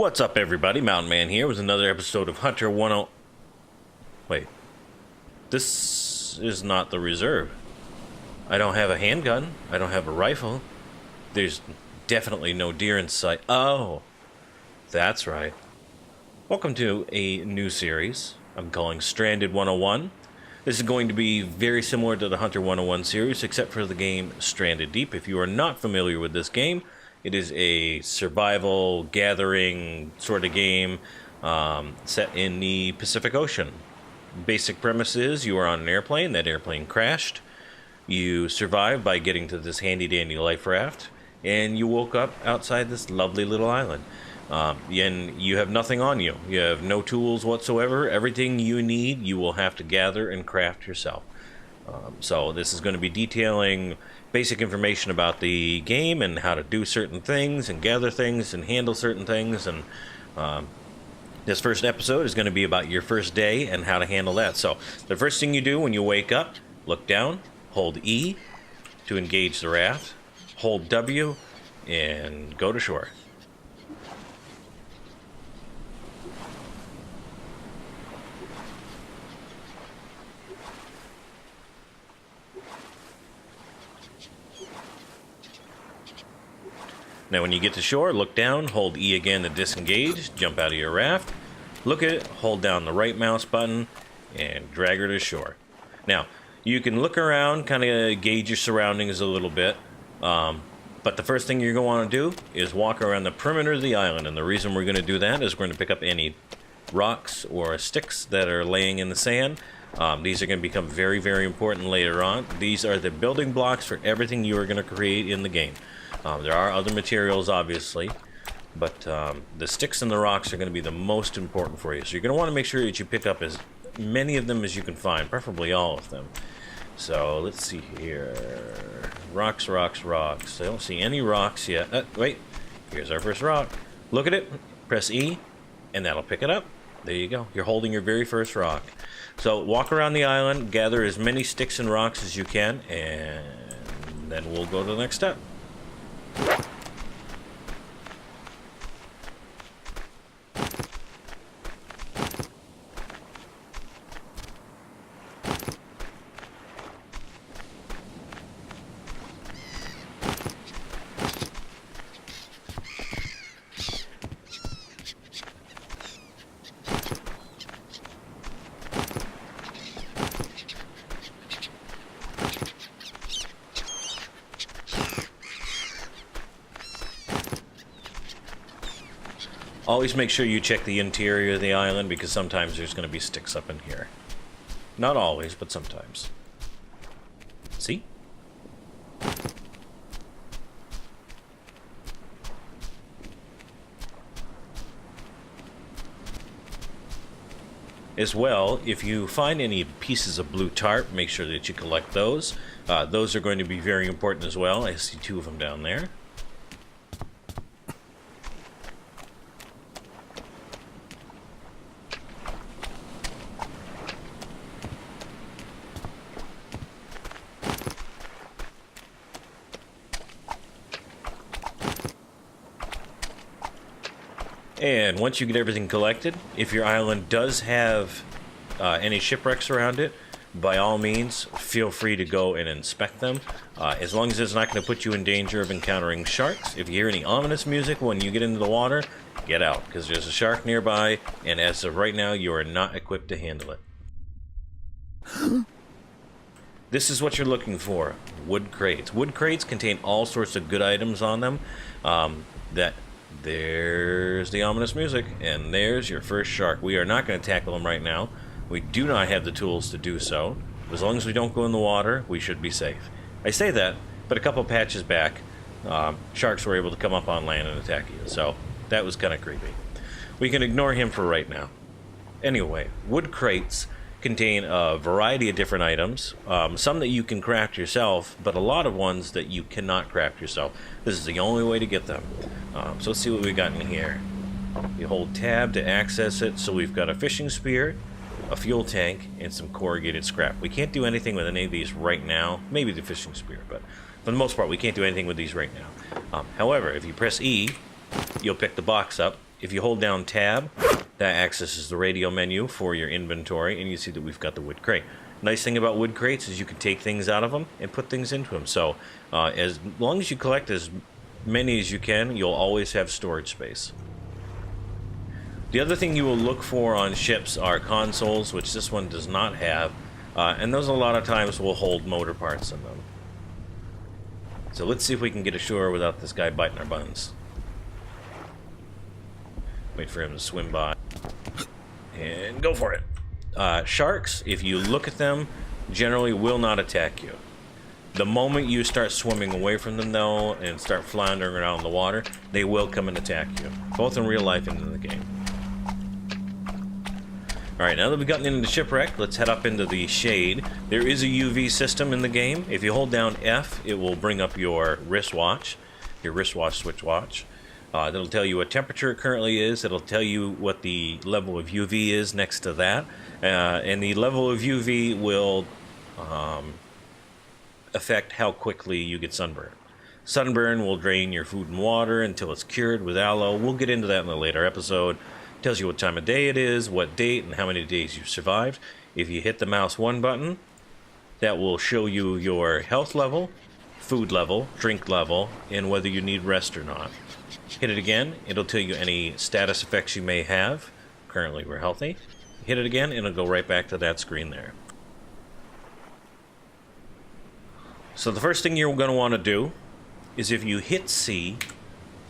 What's up, everybody? Mountain Man here with another episode of Hunter 10. Wait. This is not the reserve. I don't have a handgun. I don't have a rifle. There's definitely no deer in sight. Oh, that's right. Welcome to a new series I'm calling Stranded 101. This is going to be very similar to the Hunter 101 series, except for the game Stranded Deep. If you are not familiar with this game, it is a survival gathering sort of game set in the Pacific Ocean. Basic premise is you are on an airplane. That airplane crashed. You survived by getting to this handy-dandy life raft, and you woke up outside this lovely little island. And you have nothing on you. You have no tools whatsoever. Everything you need, you will have to gather and craft yourself. So this is going to be detailing basic information about the game and how to do certain things and gather things and handle certain things. And this first episode is going to be about your first day and how to handle that. So the first thing you do when you wake up, look down, hold E to engage the raft, hold W, and go to shore. Now when you get to shore, look down, hold E again to disengage, jump out of your raft, look at it, hold down the right mouse button, and drag her to shore. Now, you can look around, kind of gauge your surroundings a little bit, but the first thing you're going to want to do is walk around the perimeter of the island, and the reason we're going to do that is we're going to pick up any rocks or sticks that are laying in the sand. These are going to become very, very important later on. These are the building blocks for everything you are going to create in the game. There are other materials, obviously, but the sticks and the rocks are going to be the most important for you. So you're going to want to make sure that you pick up as many of them as you can find, preferably all of them. So let's see here. Rocks, rocks, rocks. I don't see any rocks yet. Wait, here's our first rock. Look at it, press E, and that'll pick it up. There you go. You're holding your very first rock. So walk around the island, gather as many sticks and rocks as you can, and then we'll go to the next step. Always make sure you check the interior of the island, because sometimes there's going to be sticks up in here. Not always, but sometimes. See? As well, if you find any pieces of blue tarp, make sure that you collect those. Those are going to be very important as well. I see two of them down there. And once you get everything collected, if your island does have any shipwrecks around it, by all means, feel free to go and inspect them. As long as it's not going to put you in danger of encountering sharks. If you hear any ominous music when you get into the water, get out, because there's a shark nearby, and as of right now, you are not equipped to handle it. This is what you're looking for, wood crates. Wood crates contain all sorts of good items on them There's the ominous music, and there's your first shark. We are not going to tackle him right now. We do not have the tools to do so. As long as we don't go in the water, we should be safe. I say that, but a couple patches back, sharks were able to come up on land and attack you, so that was kind of creepy. We can ignore him for right now. Anyway, wood crates contain a variety of different items, some that you can craft yourself, but a lot of ones that you cannot craft yourself. This is the only way to get them. So let's see what we got in here. You hold tab to access it. So we've got a fishing spear, a fuel tank, and some corrugated scrap. We can't do anything with any of these right now. Maybe the fishing spear, but for the most part, we can't do anything with these right now. However, if you press E, you'll pick the box up If you hold down tab, that accesses the radio menu for your inventory, and you see that we've got the wood crate. Nice thing about wood crates is you can take things out of them and put things into them. So as long as you collect as many as you can, you'll always have storage space. The other thing you will look for on ships are consoles, which this one does not have, and those a lot of times will hold motor parts in them. So let's see if we can get ashore without this guy biting our buns. Wait for him to swim by. And go for it. Sharks, if you look at them, generally will not attack you. The moment you start swimming away from them, though, and start floundering around the water, they will come and attack you, both in real life and in the game. Alright, now that we've gotten into the shipwreck, let's head up into the shade. There is a UV system in the game. If you hold down F, it will bring up your wristwatch, switch watch. That'll tell you what temperature it currently is. It'll tell you what the level of UV is next to that. And the level of UV will affect how quickly you get sunburn. Sunburn will drain your food and water until it's cured with aloe. We'll get into that in a later episode. It tells you what time of day it is, what date, and how many days you've survived. If you hit the mouse 1 button, that will show you your health level, food level, drink level, and whether you need rest or not. Hit it again, it'll tell you any status effects you may have. Currently we're healthy. Hit it again, and it'll go right back to that screen there. So the first thing you're going to want to do is if you hit C,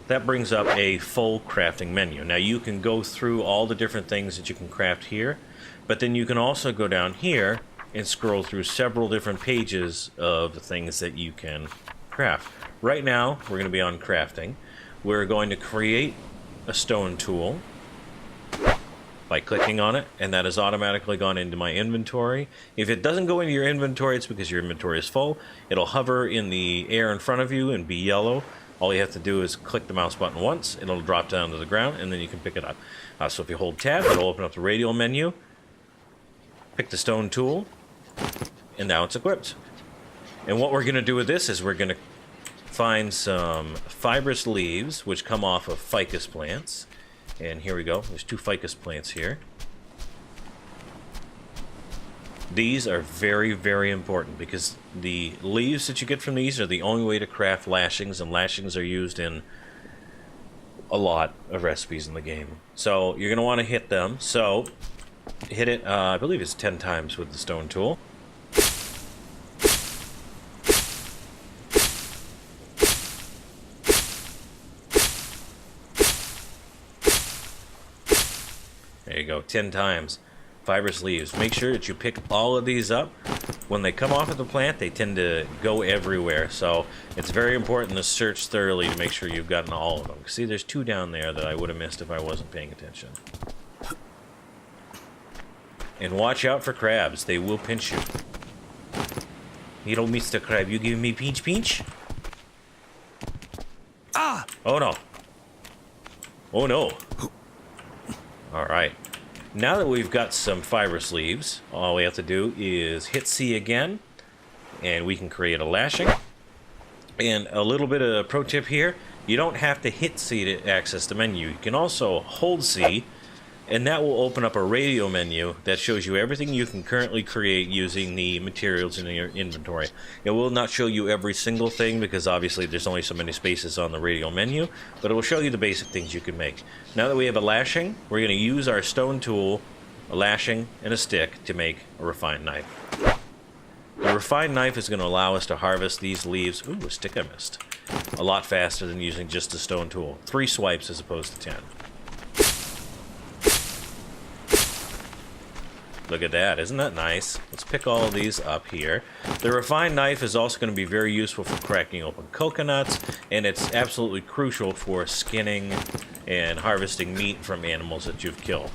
that brings up a full crafting menu. Now you can go through all the different things that you can craft here, but then you can also go down here and scroll through several different pages of the things that you can craft. Right now, we're going to be on crafting. We're going to create a stone tool by clicking on it, and that has automatically gone into my inventory. If it doesn't go into your inventory, it's because your inventory is full. It'll hover in the air in front of you and be yellow. All you have to do is click the mouse button once, it'll drop down to the ground, and then you can pick it up. So if you hold tab, it'll open up the radial menu, pick the stone tool, and now it's equipped. And what we're going to do with this is we're going to find some fibrous leaves, which come off of ficus plants. And here we go. There's 2 ficus plants here. These are very, very important because the leaves that you get from these are the only way to craft lashings, and lashings are used in a lot of recipes in the game. So you're going to want to hit them. So hit it, I believe it's 10 times with the stone tool. There you go, 10 times. Fibrous leaves. Make sure that you pick all of these up. When they come off of the plant, they tend to go everywhere. So it's very important to search thoroughly to make sure you've gotten all of them. See, there's 2 down there that I would have missed if I wasn't paying attention. And watch out for crabs. They will pinch you. You don't miss the crab. You give me pinch pinch? Ah! Oh no. Oh no. Alright. Now that we've got some fibrous leaves, all we have to do is hit C again, and we can create a lashing. And a little bit of a pro tip here, you don't have to hit C to access the menu. You can also hold C, and that will open up a radio menu that shows you everything you can currently create using the materials in your inventory. It will not show you every single thing because obviously there's only so many spaces on the radio menu, but it will show you the basic things you can make. Now that we have a lashing, we're going to use our stone tool, a lashing, and a stick to make a refined knife. The refined knife is going to allow us to harvest these leaves, ooh, a stick I missed, a lot faster than using just a stone tool. 3 swipes as opposed to 10. Look at that, isn't that nice? Let's pick all of these up here. The refined knife is also going to be very useful for cracking open coconuts, and it's absolutely crucial for skinning and harvesting meat from animals that you've killed.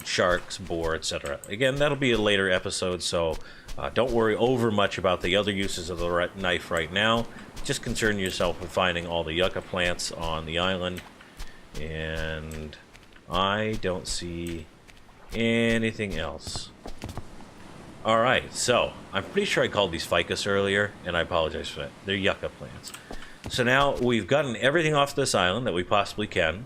Sharks, boar, etc. Again, that'll be a later episode, so don't worry over much about the other uses of the knife right now. Just concern yourself with finding all the yucca plants on the island. And I don't see anything else. Alright, so I'm pretty sure I called these ficus earlier, and I apologize for that. They're yucca plants. So now we've gotten everything off this island that we possibly can.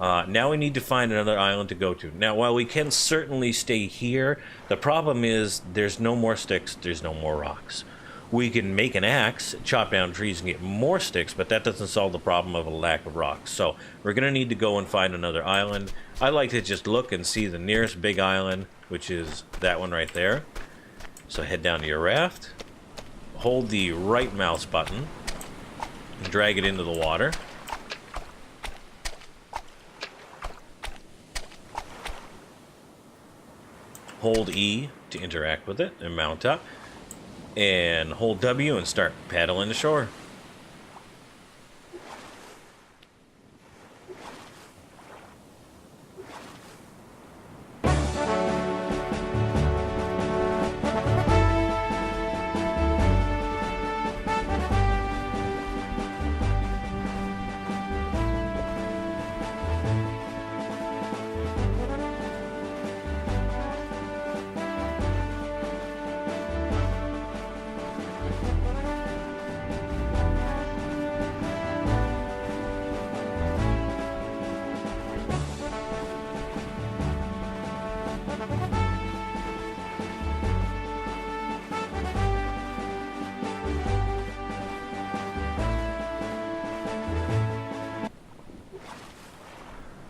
Now we need to find another island to go to. Now, while we can certainly stay here, the problem is there's no more sticks, there's no more rocks. We can make an axe, chop down trees, and get more sticks, but that doesn't solve the problem of a lack of rocks. So we're going to need to go and find another island. I like to just look and see the nearest big island, which is that one right there. So head down to your raft, hold the right mouse button, and drag it into the water. Hold E to interact with it and mount up. And hold W and start paddling to shore.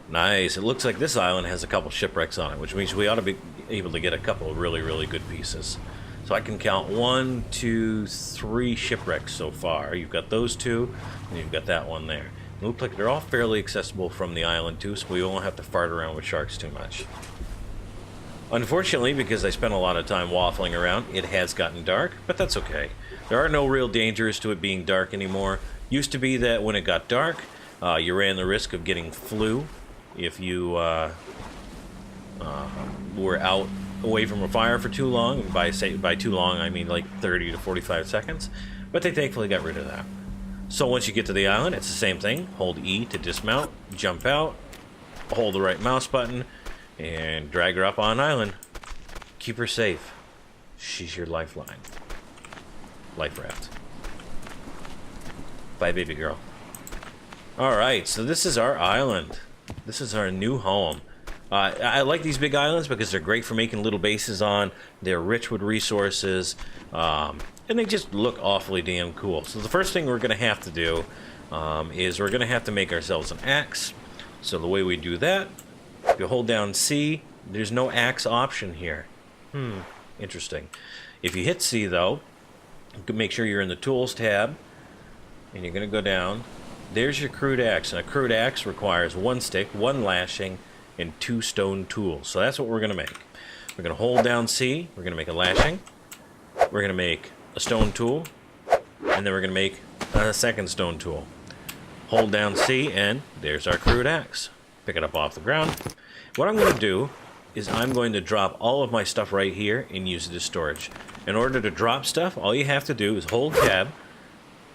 Nice. It looks like this island has a couple shipwrecks on it, which means we ought to be able to get a couple of really, really good pieces. So I can count 1, 2, 3 shipwrecks so far. You've got those two, and you've got that one there. It looks like they're all fairly accessible from the island too, so we won't have to fart around with sharks too much. Unfortunately, because I spent a lot of time waffling around, it has gotten dark, but that's okay. There are no real dangers to it being dark anymore. Used to be that when it got dark, you ran the risk of getting flu if you were out away from a fire for too long. By too long, I mean like 30 to 45 seconds. But they thankfully got rid of that. So once you get to the island, it's the same thing. Hold E to dismount, jump out, hold the right mouse button, and drag her up on island. Keep her safe. She's your lifeline. Life raft. Bye, baby girl. Alright, so this is our island. This is our new home. I like these big islands because they're great for making little bases on. They're rich with resources. And they just look awfully damn cool. So the first thing we're going to have to do is we're going to have to make ourselves an axe. So the way we do that, if you hold down C, there's no axe option here. Interesting. If you hit C, though, make sure you're in the Tools tab, and you're going to go down. There's your crude axe, and a crude axe requires 1 stick, 1 lashing, and 2 stone tools. So that's what we're going to make. We're going to hold down C, we're going to make a lashing, we're going to make a stone tool, and then we're going to make a second stone tool. Hold down C, and there's our crude axe. Pick it up off the ground. What I'm going to do is I'm going to drop all of my stuff right here and use it as storage. In order to drop stuff, all you have to do is hold tab,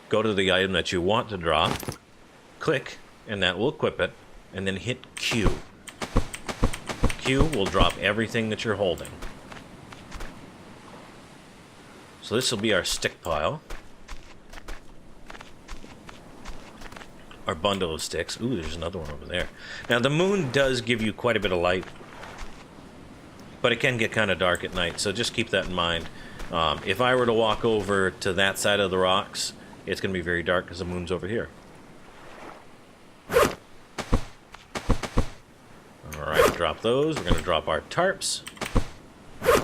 go to the item that you want to drop, click, and that will equip it, and then hit Q. Q will drop everything that you're holding. So this will be our stick pile. Our bundle of sticks. Ooh, there's another one over there. Now the moon does give you quite a bit of light, but it can get kind of dark at night, so just keep that in mind. If I were to walk over to that side of the rocks, it's going to be very dark because the moon's over here. Alright, drop those. We're going to drop our tarps. I'm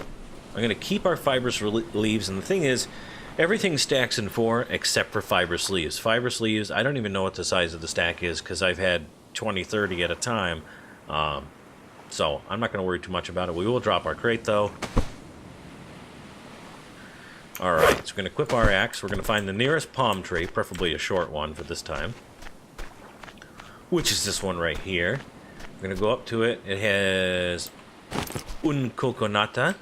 going to keep our fibrous leaves, and the thing is, everything stacks in 4 except for fibrous leaves. Fibrous leaves, I don't even know what the size of the stack is because I've had 20, 30 at a time. So I'm not going to worry too much about it. We will drop our crate, though. Alright, so we're going to equip our axe. We're going to find the nearest palm tree, preferably a short one for this time, which is this one right here. We're going to go up to it. It has un coconata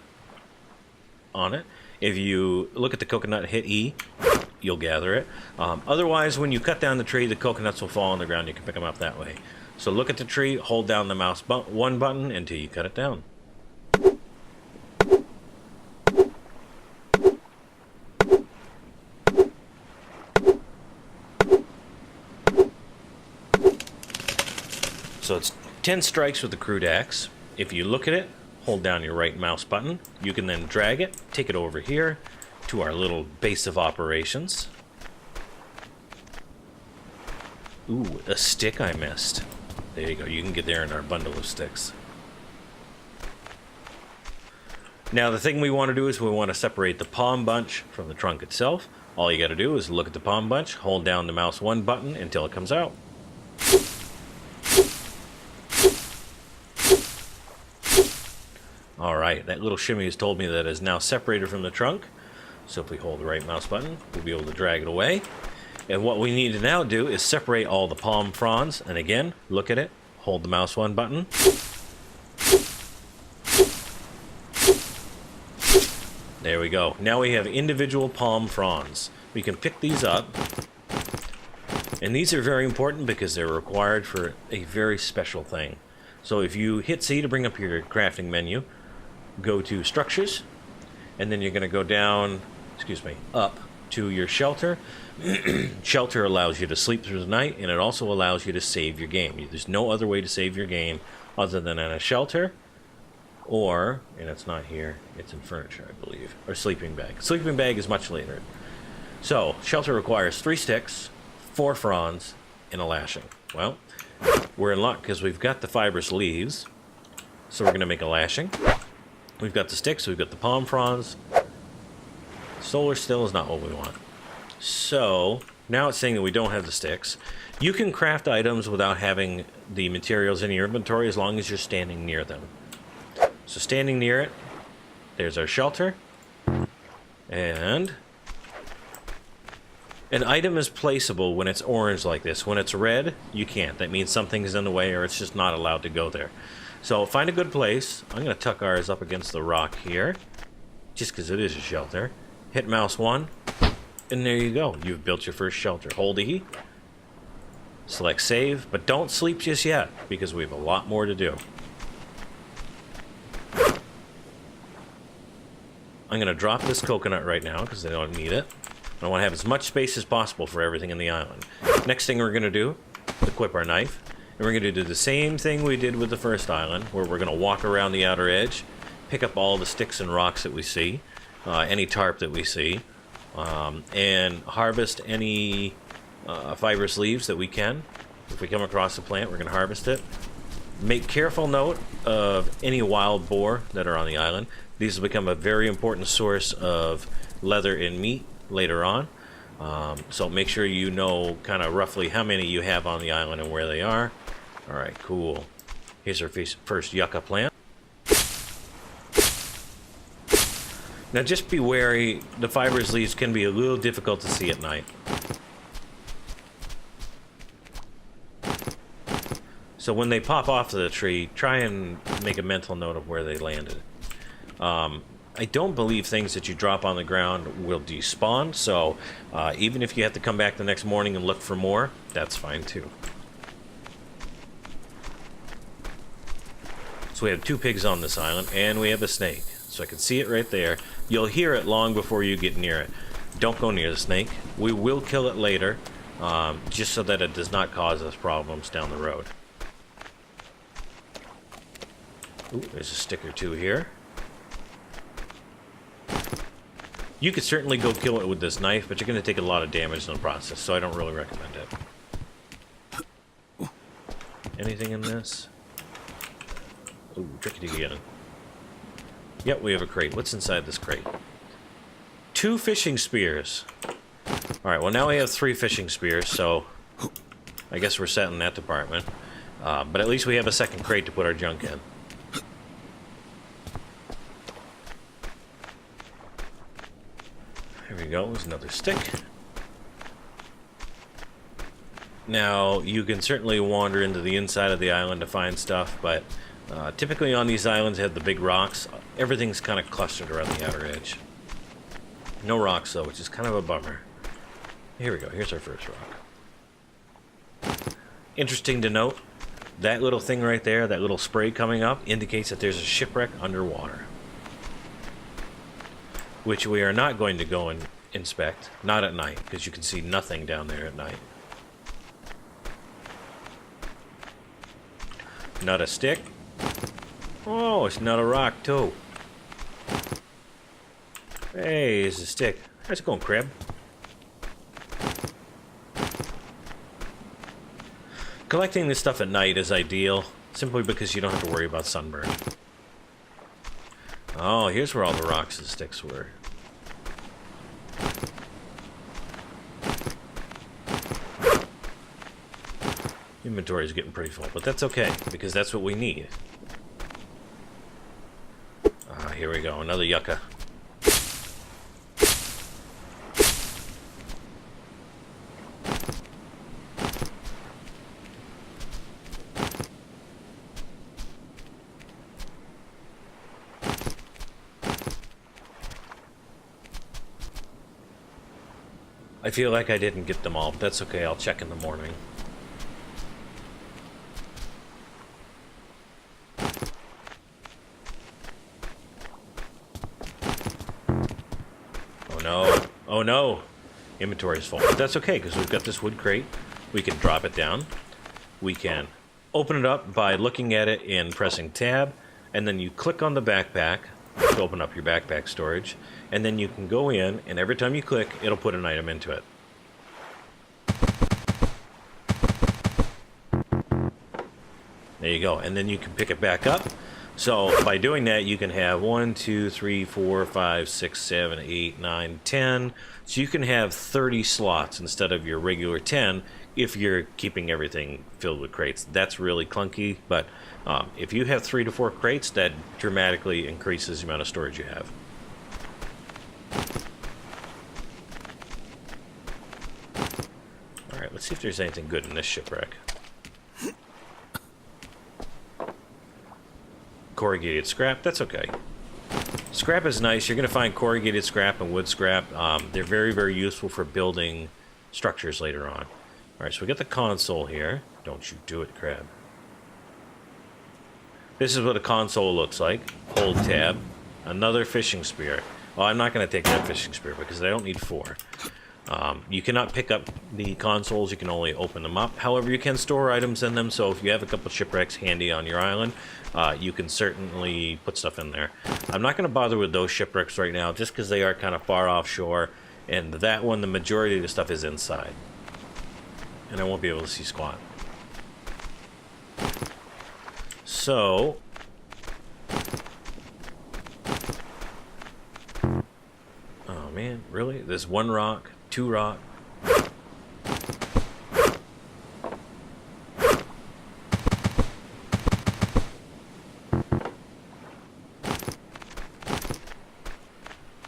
on it. If you look at the coconut, hit E, you'll gather it. Otherwise, when you cut down the tree, the coconuts will fall on the ground. You can pick them up that way. So look at the tree, hold down the mouse one button until you cut it down. So it's 10 strikes with the crude axe. If you look at it, hold down your right mouse button. You can then drag it, take it over here to our little base of operations. Ooh, a stick I missed. There you go, you can get there in our bundle of sticks. Now the thing we want to do is we want to separate the palm bunch from the trunk itself. All you got to do is look at the palm bunch, hold down the mouse 1 button until it comes out. Alright, that little shimmy has told me that it is now separated from the trunk. So if we hold the right mouse button, we'll be able to drag it away. And what we need to now do is separate all the palm fronds. And again, look at it, hold the mouse 1 button. There we go. Now we have individual palm fronds. We can pick these up. And these are very important because they're required for a very special thing. So if you hit C to bring up your crafting menu, go to Structures, and then you're going to go down, up to your Shelter. Shelter allows you to sleep through the night, and it also allows you to save your game. There's no other way to save your game other than in a shelter, or, and it's not here, it's in furniture, I believe, or sleeping bag. Sleeping bag is much later. So, Shelter requires 3 sticks, 4 fronds, and a lashing. Well, we're in luck because we've got the fibrous leaves, so we're going to make a lashing. We've got the sticks, we've got the palm fronds. Solar still is not what we want. So, now it's saying that we don't have the sticks. You can craft items without having the materials in your inventory as long as you're standing near them. So standing near it, there's our shelter. And an item is placeable when it's orange like this. When it's red, you can't. That means something's in the way or it's just not allowed to go there. So find a good place. I'm going to tuck ours up against the rock here, just because it is a shelter. Hit mouse 1, and there you go. You've built your first shelter. Hold E, select save, but don't sleep just yet, because we have a lot more to do. I'm going to drop this coconut right now, because I don't need it. I want to have as much space as possible for everything in the island. Next thing we're going to do, equip our knife. And we're going to do the same thing we did with the first island, where we're going to walk around the outer edge, pick up all the sticks and rocks that we see, any tarp that we see, and harvest any fibrous leaves that we can. If we come across a plant, we're going to harvest it. Make careful note of any wild boar that are on the island. These will become a very important source of leather and meat later on. So make sure you know kind of roughly how many you have on the island and where they are. Alright, cool. Here's our first yucca plant. Now just be wary, the fibrous leaves can be a little difficult to see at night. So when they pop off the tree, try and make a mental note of where they landed. I don't believe things that you drop on the ground will despawn, so even if you have to come back the next morning and look for more, that's fine too. So we have 2 pigs on this island, and we have a snake. So I can see it right there. You'll hear it long before you get near it. Don't go near the snake. We will kill it later, just so that it does not cause us problems down the road. Ooh, there's a stick or 2 here. You could certainly go kill it with this knife, but you're going to take a lot of damage in the process, so I don't really recommend it. Anything in this? Ooh, tricky again. Yep, we have a crate. What's inside this crate? 2 fishing spears. Alright, well now we have 3 fishing spears, so I guess we're set in that department. But at least we have a second crate to put our junk in. Here we go, there's another stick. Now, you can certainly wander into the inside of the island to find stuff, but typically on these islands that have the big rocks, everything's kind of clustered around the outer edge. No rocks though, which is kind of a bummer. Here we go, here's our first rock. Interesting to note, that little thing right there, that little spray coming up, indicates that there's a shipwreck underwater. Which we are not going to go and inspect, not at night, because you can see nothing down there at night. Not a stick. Oh, it's not a rock, too. Hey, it's a stick. How's it going, crab? Collecting this stuff at night is ideal, simply because you don't have to worry about sunburn. Oh, here's where all the rocks and sticks were. Inventory is getting pretty full, but that's okay, because that's what we need. Here we go, another yucca. I feel like I didn't get them all, but that's okay, I'll check in the morning. Oh no! Inventory is full. But that's okay, because we've got this wood crate. We can drop it down. We can open it up by looking at it and pressing tab. And then you click on the backpack to open up your backpack storage. And then you can go in, and every time you click, it'll put an item into it. There you go. And then you can pick it back up. So by doing that, you can have 1, 2, 3, 4, 5, 6, 7, 8, 9, 10. So you can have 30 slots instead of your regular 10 if you're keeping everything filled with crates. That's really clunky, but if you have 3 to 4 crates, that dramatically increases the amount of storage you have. All right, let's see if there's anything good in this shipwreck. Corrugated scrap, that's okay. Scrap is nice. You're going to find corrugated scrap and wood scrap. They're very, very useful for building structures later on. Alright, so we got the console here. Don't you do it, crab. This is what a console looks like. Hold tab. Another fishing spear. Well, I'm not going to take that fishing spear because I don't need 4. You cannot pick up the consoles, you can only open them up. However, you can store items in them, so if you have a couple shipwrecks handy on your island, you can certainly put stuff in there. I'm not going to bother with those shipwrecks right now, just because they are kind of far offshore, and that one, the majority of the stuff is inside. And I won't be able to see squat. So... oh man, really? There's 1 rock, 2 rock.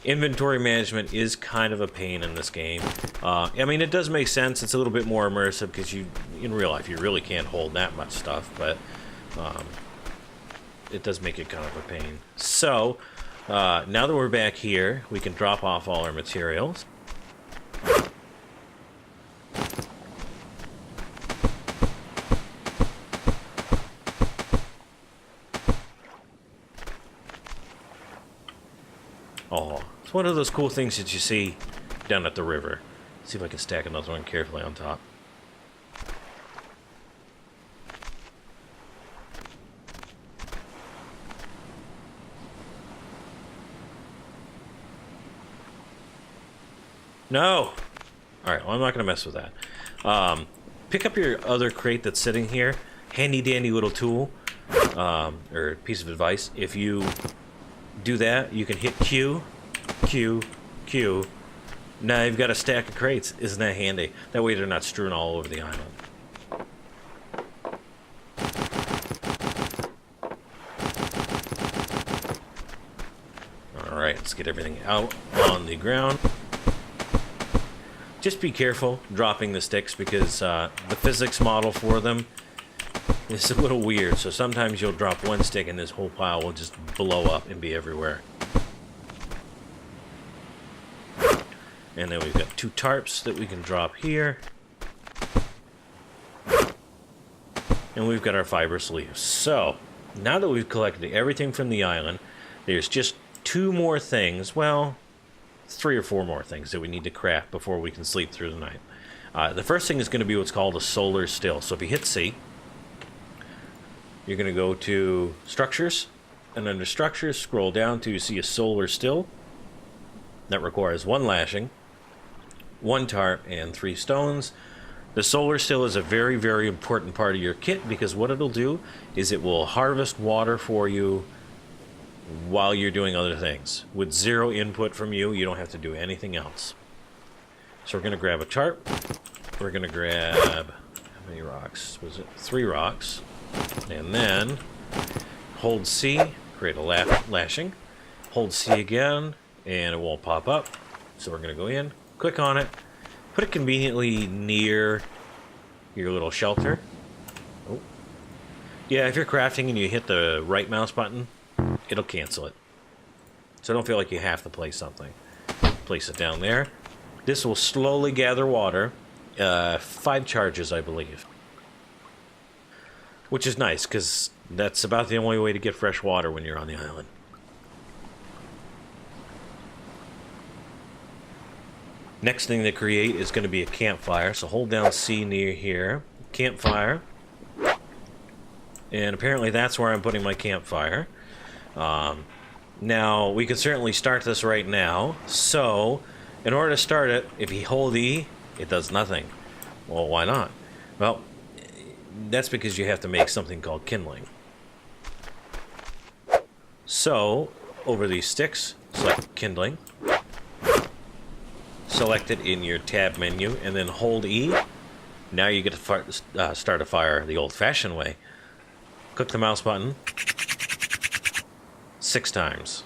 Inventory management is kind of a pain in this game. I mean, it does make sense. It's a little bit more immersive because in real life, you really can't hold that much stuff, but it does make it kind of a pain. So, now that we're back here, we can drop off all our materials. Oh, it's one of those cool things that you see down at the river. Let's see if I can stack another one carefully on top. No! Alright, well, I'm not going to mess with that. Pick up your other crate that's sitting here. Handy dandy little tool, or piece of advice. If you do that, you can hit Q, Q, Q. Now you've got a stack of crates. Isn't that handy? That way they're not strewn all over the island. Alright, let's get everything out on the ground. Just be careful dropping the sticks because the physics model for them is a little weird. So sometimes you'll drop 1 stick and this whole pile will just blow up and be everywhere. And then we've got 2 tarps that we can drop here. And we've got our fibrous leaves. So, now that we've collected everything from the island, there's just 2 more things. Well, 3 or 4 more things that we need to craft before we can sleep through the night. The first thing is going to be what's called a solar still. So if you hit C, you're going to go to Structures, and under Structures, scroll down to see a solar still. That requires 1 lashing, 1 tarp, and 3 stones. The solar still is a very, very important part of your kit because what it'll do is it will harvest water for you while you're doing other things. With 0 input from you, you don't have to do anything else. So we're going to grab a tarp. We're going to grab, how many rocks? Was it 3 rocks? And then hold C, create a lashing. Hold C again, and it won't pop up. So we're going to go in, click on it, put it conveniently near your little shelter. Oh. Yeah, if you're crafting and you hit the right mouse button, it'll cancel it. So don't feel like you have to place something. Place it down there. This will slowly gather water. 5 charges, I believe. Which is nice, because that's about the only way to get fresh water when you're on the island. Next thing to create is going to be a campfire. So hold down C near here. Campfire. And apparently that's where I'm putting my campfire. Now, we can certainly start this right now. So, in order to start it, if you hold E, it does nothing. Well, why not? Well, that's because you have to make something called kindling. So, over these sticks, select kindling. Select it in your tab menu, and then hold E. Now you get to start a fire the old-fashioned way. Click the mouse button 6 times.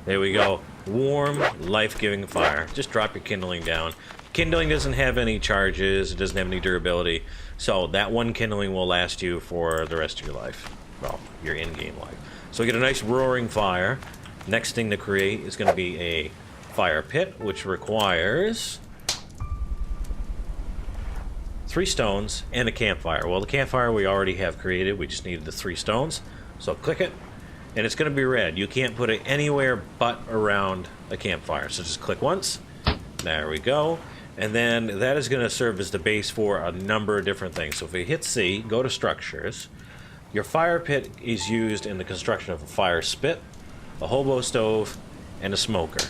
There we go. Warm, life-giving fire. Just drop your kindling down. Kindling doesn't have any charges. It doesn't have any durability. So that 1 kindling will last you for the rest of your life. Well, your in-game life. So we get a nice roaring fire. Next thing to create is going to be a fire pit, which requires 3 stones and a campfire. Well, the campfire we already have created. We just needed the 3 stones. So click it. And it's going to be red. You can't put it anywhere but around a campfire. So just click once. There we go. And then that is going to serve as the base for a number of different things. So if we hit C, go to Structures. Your fire pit is used in the construction of a fire spit, a hobo stove, and a smoker.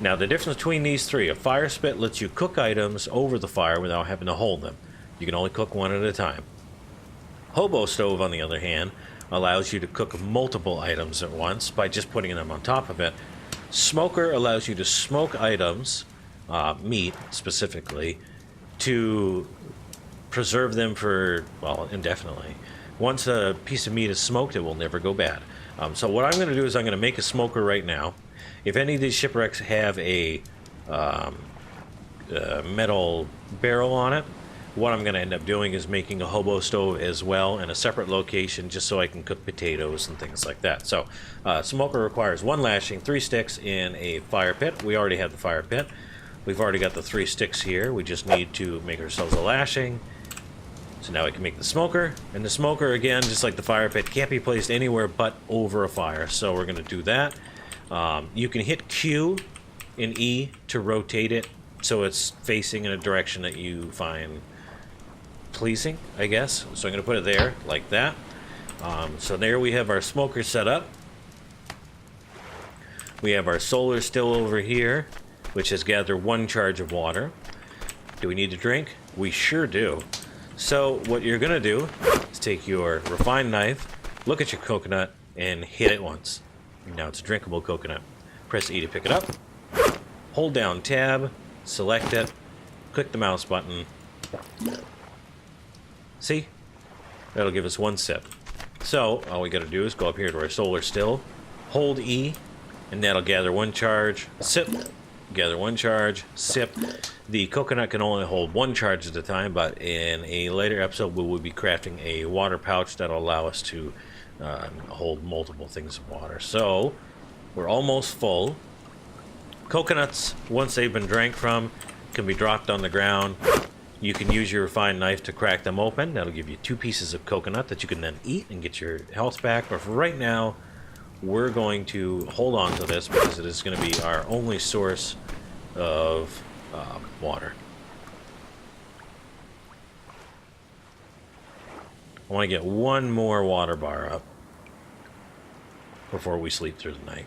Now the difference between these 3, a fire spit lets you cook items over the fire without having to hold them. You can only cook 1 at a time. Hobo stove, on the other hand, allows you to cook multiple items at once by just putting them on top of it. Smoker allows you to smoke items, meat specifically, to preserve them for, well, indefinitely. Once a piece of meat is smoked, it will never go bad. So what I'm going to do is I'm going to make a smoker right now. If any of these shipwrecks have a metal barrel on it, what I'm going to end up doing is making a hobo stove as well in a separate location just so I can cook potatoes and things like that. So, smoker requires 1 lashing, 3 sticks, in a fire pit. We already have the fire pit. We've already got the 3 sticks here. We just need to make ourselves a lashing. So now I can make the smoker. And the smoker, again, just like the fire pit, can't be placed anywhere but over a fire. So we're going to do that. You can hit Q and E to rotate it so it's facing in a direction that you find pleasing, I guess. So I'm going to put it there like that. So there we have our smoker set up. We have our solar still over here, which has gathered 1 charge of water. Do we need to drink? We sure do. So what you're going to do is take your refined knife, look at your coconut, and hit it once. Now it's a drinkable coconut. Press E to pick it up. Hold down tab, select it, click the mouse button. See? That'll give us 1 sip. So all we got to do is go up here to our solar still, hold E, and that'll gather 1 charge, sip, gather 1 charge, sip. The coconut can only hold 1 charge at a time, but in a later episode we will be crafting a water pouch that'll allow us to hold multiple things of water. So we're almost full. Coconuts, once they've been drank from, can be dropped on the ground. You can use your refined knife to crack them open. That'll give you 2 pieces of coconut that you can then eat and get your health back. But for right now, we're going to hold on to this because it is going to be our only source of water. I want to get one more water bar up before we sleep through the night.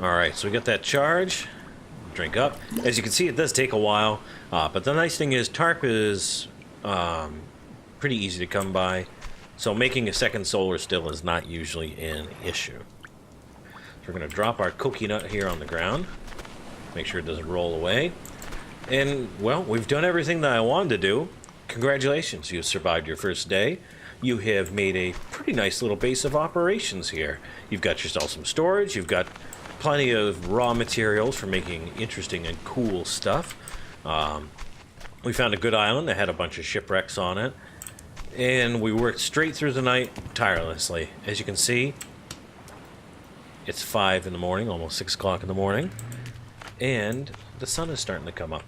Alright, so we got that charge. Drink up. As you can see, it does take a while. But the nice thing is, tarp is pretty easy to come by. So making a second solar still is not usually an issue. So we're going to drop our coconut here on the ground. Make sure it doesn't roll away. And, well, we've done everything that I wanted to do. Congratulations, you survived your first day. You have made a pretty nice little base of operations here. You've got yourself some storage. You've got plenty of raw materials for making interesting and cool stuff. We found a good island that had a bunch of shipwrecks on it, and we worked straight through the night tirelessly. As you can see, it's 5 in the morning, almost 6 o'clock in the morning, and the sun is starting to come up.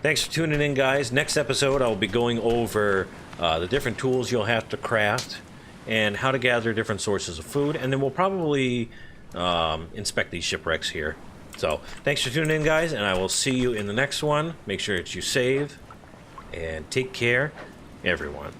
Thanks for tuning in, guys. Next episode, I'll be going over the different tools you'll have to craft and how to gather different sources of food, and then we'll probably inspect these shipwrecks here. So thanks for tuning in, guys, and I will see you in the next one. Make sure that you save and take care, everyone.